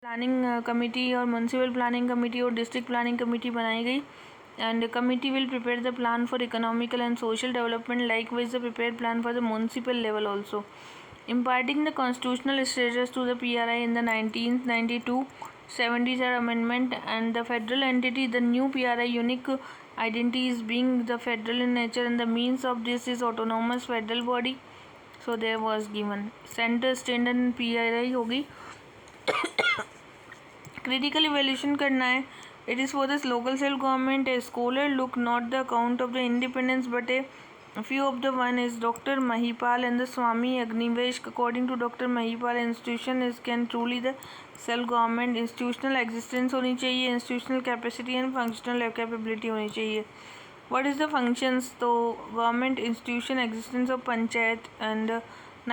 Planning committee और municipal planning committee और district planning committee बनाई गई and the committee will prepare the plan for economical and social development, likewise the prepared plan for the municipal level also. Imparting the constitutional status to the PRI in the 1992 73rd amendment and the federal entity, the new PRI unique identity is being the federal in nature and the means of this is autonomous federal body. So there was given center state and PRI होगी. Critical evaluation करना है. It is for this local self government. A scholar look not the account of the independence but a few of the one is Dr. Mahipal and the Swami Agnivesh. According to Dr. Mahipal, institution is can truly the self government. Institutional existence होनी चाहिए, institutional capacity and functional capability होनी चाहिए. What is the functions? तो government institution existence of panchayat and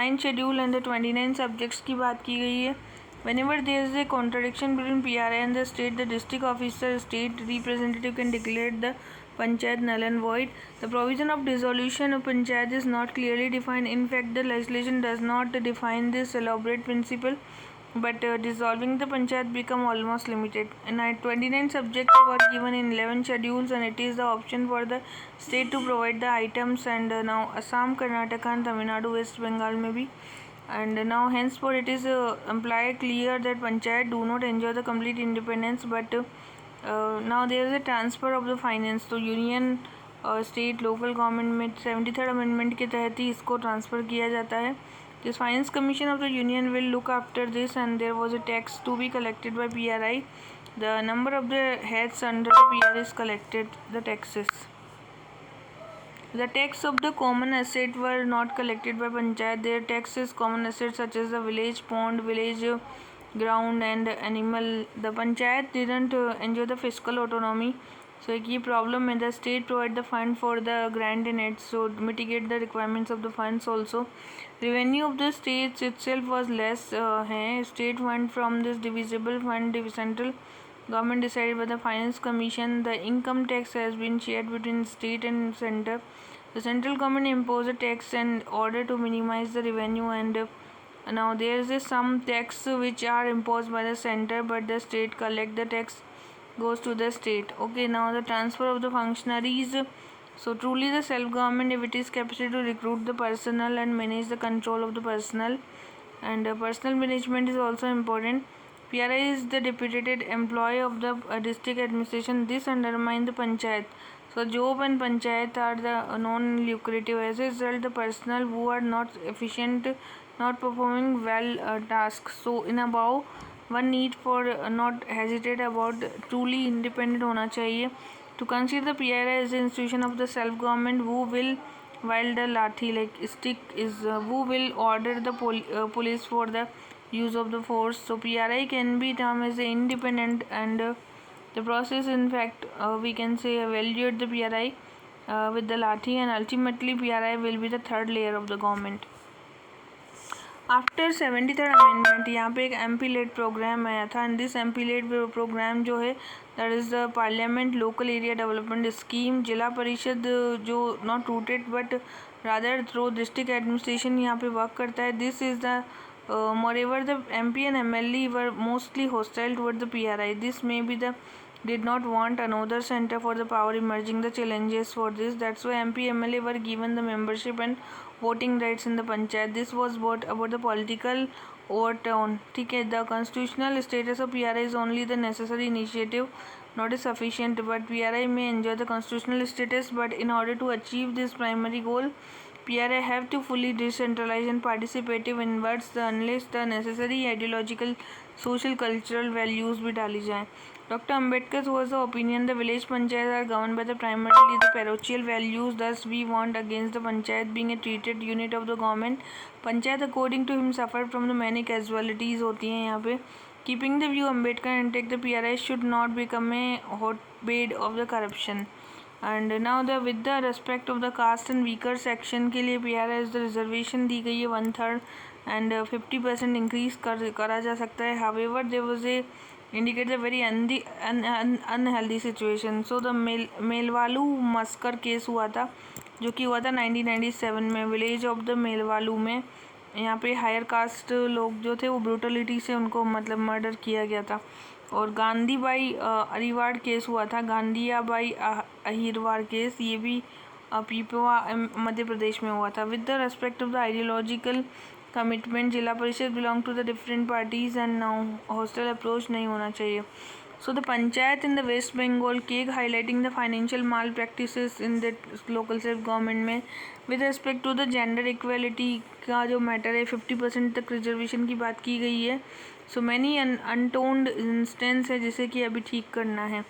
9 schedule and the 29 subjects की बात की गई है. Whenever there is a contradiction between PRI and the state, the district officer, state representative can declare the panchayat null and void. The provision of dissolution of panchayat is not clearly defined. In fact, the legislation does not define this elaborate principle, but dissolving the panchayat become almost limited. And 29 subjects were given in 11 schedules, and it is the option for the state to provide the items. And now Assam, Karnataka, and Tamil Nadu, West Bengal may be. And now henceforth it is implied clear that panchayat do not enjoy the complete independence, but now there is a transfer of the finance to union state local government में 73rd amendment के तहत ही इसको transfer किया जाता है. This finance commission of the union will look after this, and there was a tax to be collected by PRI. The number of the heads under the PRI is collected the taxes. The tax of the common asset were not collected by panchayat. Their taxes common assets such as the village pond, village ground and animal. The panchayat didn't enjoy the fiscal autonomy. So एक ये problem है. The state provide the fund for the grant in it, so mitigate the requirements of the funds also. Revenue of the states itself was less है. State fund from this divisible fund central government decided by the finance commission. The income tax has been shared between state and center. The central government imposed a tax in order to minimize the revenue, and now there is some tax which are imposed by the center, but the state collect the tax goes to the state. Okay, now the transfer of the functionaries. So truly the self government if it is capacity to recruit the personnel and manage the control of the personnel, and personal management is also important. PRI is the deputed employee of the district administration. This undermines the panchayat. So job and panchayat are the non-lucrative. As a result, the personnel who are not efficient, not performing well tasks. So in above, one need for not hesitate about truly independent होना चाहिए. To consider the PRI as an institution of the self-government who will while the lathi like stick is who will order the police for the use of the force. So PRI can be termed as independent, and the process in fact we can say evaluate the PRI with the lathi, and ultimately PRI will be the third layer of the government. After 73rd amendment यहाँ पे एक MP led programme आया था, and this MP led programme जो है that is the Parliament local area development scheme. Zila Parishad जो not rooted but rather through district administration यहाँ पे वर्क करता है. This is the moreover the MP and MLE were mostly hostile toward the PRI. This may be the did not want another center for the power emerging the challenges for this. That's why MP MLA were given the membership and voting rights in the panchayat. This was what about the political overtone. ठीक है. The constitutional status of PRI is only the necessary initiative, not a sufficient, but PRI may enjoy the constitutional status, but in order to achieve this primary goal, PRI have to fully decentralize and participative inwards unless the necessary ideological, social, cultural values भी डाली जाएं. Dr. Ambedkar was the opinion the village panchayats are governed by the primarily the parochial values. Thus, we want against the panchayat being a treated unit of the government. Panchayat, according to him, suffered from the many casualties होती हैं यहाँ पे. Keeping the view Ambedkar and take the PRI should not become a hotbed of the corruption. And now the with the respect of the caste and weaker section के लिए PRI the reservation दी गई है 1/3 and 50% increase करा जा सकता है. However there was a indicate the very unhealthy situation. So the मेलवालू मस्कर केस हुआ था जो कि हुआ था 1997 में विलेज ऑफ द मेलवालू में. यहाँ पे हायर कास्ट लोग जो थे वो ब्रूटलिटी से उनको मतलब मर्डर किया गया था। और गांधी बाई अहिरवार केस हुआ था, गांधिया बाई अहिरवार केस, ये भी पीपवा मध्य प्रदेश में हुआ था। With the respect of the ideological commitment, Zila Parishad belong to the different parties and now hostile approach नहीं होना चाहिए। So the panchayat in the West Bengal case highlighting the financial malpractices in the local self government में with respect to the gender equality का जो matter है 50% तक reservation की बात की गई है। So many untold इंस्टेंस है जिसे कि अभी ठीक करना है।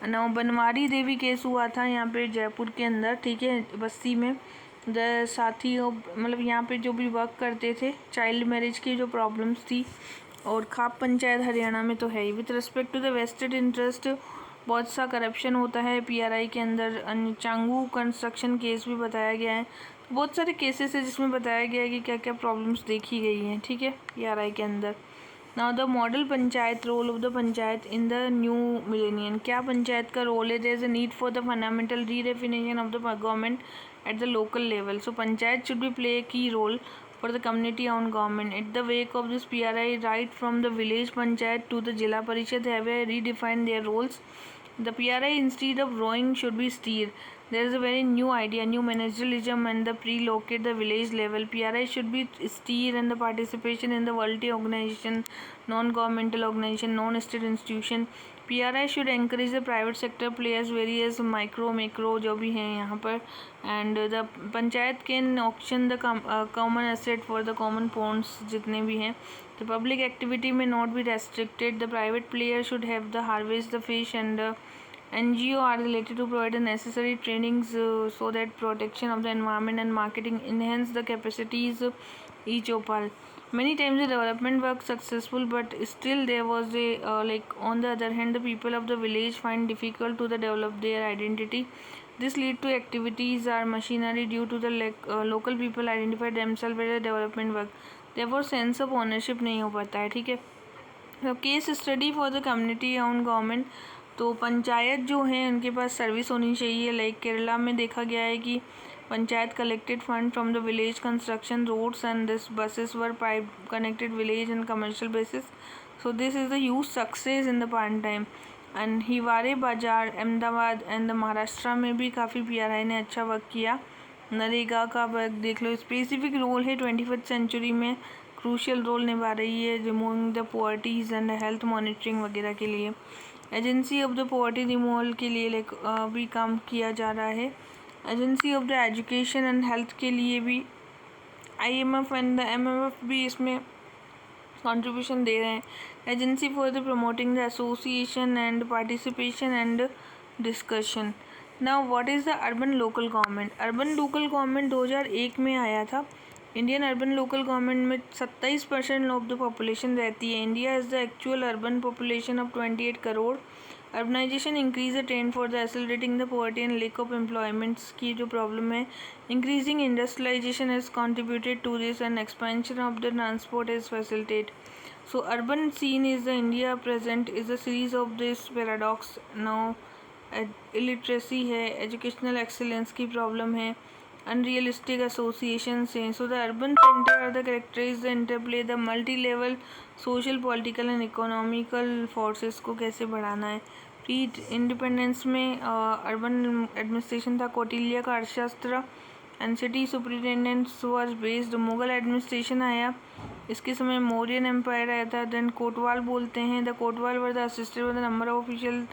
ना बनवारी देवी केस हुआ था यहाँ पे जयपुर के अंदर, ठीक है, बस्ती में। साथी मतलब यहाँ पे जो भी वर्क करते थे, चाइल्ड मैरिज की जो प्रॉब्लम्स थी, और खाप पंचायत हरियाणा में तो है ही। With respect to the vested interest बहुत सा करप्शन होता है पीआरआई के अंदर। चांगू कंस्ट्रक्शन केस भी बताया गया है। बहुत सारे केसेस है जिसमें बताया गया है कि क्या क्या प्रॉब्लम्स देखी गई हैं, ठीक है, पीआरआई के अंदर। Now the model panchayat, role of the panchayat in the new millennium, क्या पंचायत का रोल है। There is a need for the fundamental redefinition of the government at the local level. So panchayat should be play a key role for the community owned government. In the wake of this PRI, right from the village panchayat to the Jila Parishad have redefined their roles. The PRI instead of rowing should be steer. There is a very new idea, new managerialism and the pre-locate the village level. PRI should be steer and the participation in the multi organization, non-governmental organization, non-state institution. PRI should encourage the private sector players, various micro, macro जो भी हैं यहाँ पर, and the panchayat can auction the common asset for the common ponds जितने भी हैं. The public activity may not be restricted. The private player should have the harvest the fish, and NGO are related to provide the necessary trainings so that protection of the environment and marketing enhance the capacities each of all. Many times the development work successful, but still there was a on the other hand the people of the village find difficult to develop their identity. This lead to activities or machinery due to the local people identify themselves as a development work. Therefore sense of ownership नहीं हो पाता है, ठीक है। तो case study for the community on government, तो पंचायत जो है उनके पास सर्विस होनी चाहिए। लाइक केरला में देखा गया है कि panchayat collected fund from the village construction roads and this buses were pipe connected village and commercial basis. So this is the huge success in the part time. And Hiware Bazar Ahmedabad and Maharashtra में भी काफ़ी पीआरआई ने अच्छा वर्क किया। नरेगा का work देख लो, specific role है 21st century में, क्रूशियल रोल निभा रही है removing the poverties and health monitoring वगैरह के लिए। Agency of the poverty removal के लिए भी काम किया जा रहा है। Agency of the education and health के लिए भी IMF एंड द MMF भी इसमें कंट्रीब्यूशन दे रहे हैं। Agency for the promoting the association and participation and discussion. Now what is the urban local government. Urban local government 2001 में आया था। इंडियन अर्बन लोकल गवर्नमेंट में 27% ऑफ द पॉपुलेशन रहती है। India is the actual urban population of 28 crore. Urbanisation increase the trend for the accelerating the poverty and lack of employments की जो problem है। Increasing industrialisation has contributed to this and expansion of the transport is facilitate. So urban scene is the India present is a series of this paradox. Now illiteracy है, educational excellence की problem है, unrealistic associations हैं. So the urban center are the characterize the interplay the multi-level social, political and economical forces को कैसे बढ़ाना है. Pre independence में urban administration था, कौटिल्य का अर्थशास्त्र and city superintendents was based. Mughal administration आया, इसके समय मौर्यन एम्पायर आया था। देन कोटवाल बोलते हैं, the Kotwal were the assisted by the number of official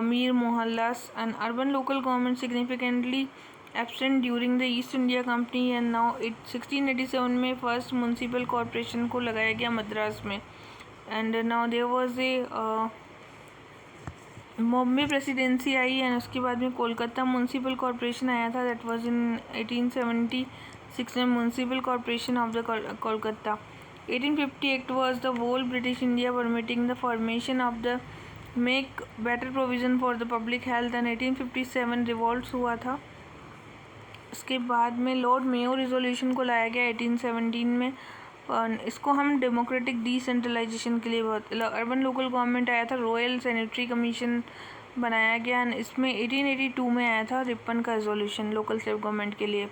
Mir mohallas. And urban local government significantly absent during the east India company and now 1687 में फर्स्ट म्यूनसिपल कॉरपोरेशन को लगाया गया मद्रास में। And now there was a Bombay presidency आई and उसके बाद में Kolkata municipal corporation आया था। दैट वाज इन 1876 में municipal corporation of the Kolkata. 1850 act was the whole British India permitting the formation of the make better provision for the public health. And 1857 revolt हुआ था। इसके बाद में लॉर्ड मेयो रिजोल्यूशन को लाया गया 1817 में। इसको हम डेमोक्रेटिक डिसेंट्रलाइजेशन के लिए बहुत अर्बन लोकल गवर्नमेंट आया था। रॉयल सैनिटरी कमीशन बनाया गया एंड इसमें 1882 में आया था रिपन का रेजोल्यूशन लोकल सेल्फ गवर्नमेंट के लिए।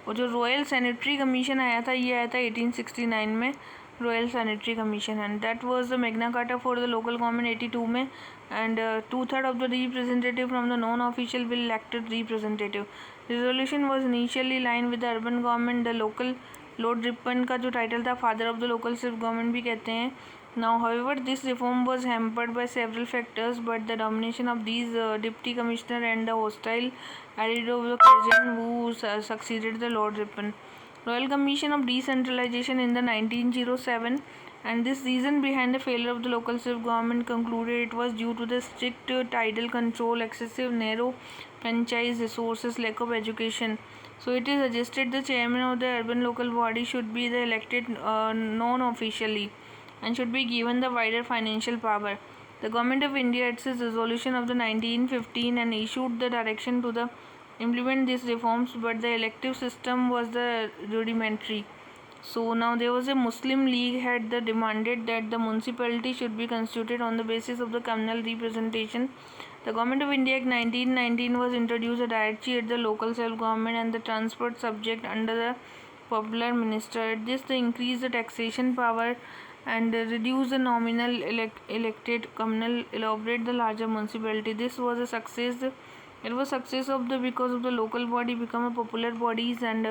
और जो रॉयल सैनिटरी कमीशन आया था ये आया था 1869 में, royal sanitary commission, and that was the Magna carta for the local government 82 में, and 2/3 of the representative from the non official will elected representative. Resolution was initially line with the urban government, the local, Lord Ripon का जो title था father of the local self government भी कहते हैं। Now, however, this reform was hampered by several factors, but the domination of these deputy commissioner and the hostile attitude of the Curzon who succeeded the Lord Ripon. Royal Commission of Decentralization in the 1907, and this reason behind the failure of the local self-government concluded it was due to the strict tidal control, excessive narrow franchise resources, lack of education. So it is suggested the chairman of the urban local body should be the elected non-officially and should be given the wider financial power. The Government of India at its resolution of the 1915 and issued the direction to the implement these reforms, but the elective system was the rudimentary. So now there was a Muslim League had the demanded that the municipality should be constituted on the basis of the communal representation. The Government of India Act 1919 was introduced a directory at the local self-government and the transport subject under the popular minister. At this, they increased the taxation power and reduce the nominal elected communal, elaborate the larger municipality. This was a success. It was success of the because of the local body become a popular bodies, and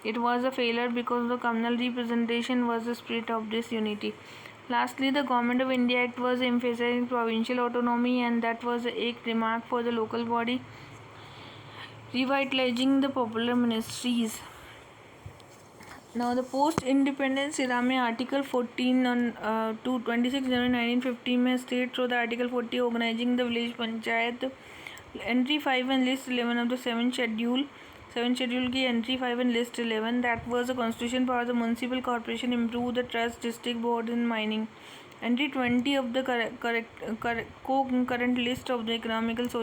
it was a failure because the communal representation was the spirit of this unity. Lastly, the Government of India Act was emphasizing provincial autonomy, and that was a remark for the local body, revitalizing the popular ministries. Now, the post-independence era में article 14 on 26 जनवरी 1950 में state through the article 40 organising the village panchayat, entry 5 and list 11 of the 7th schedule की entry 5 and list 11, that was the constitution for the municipal corporation, improve the trust, district board in mining, entry 20 of the current list of the economical, social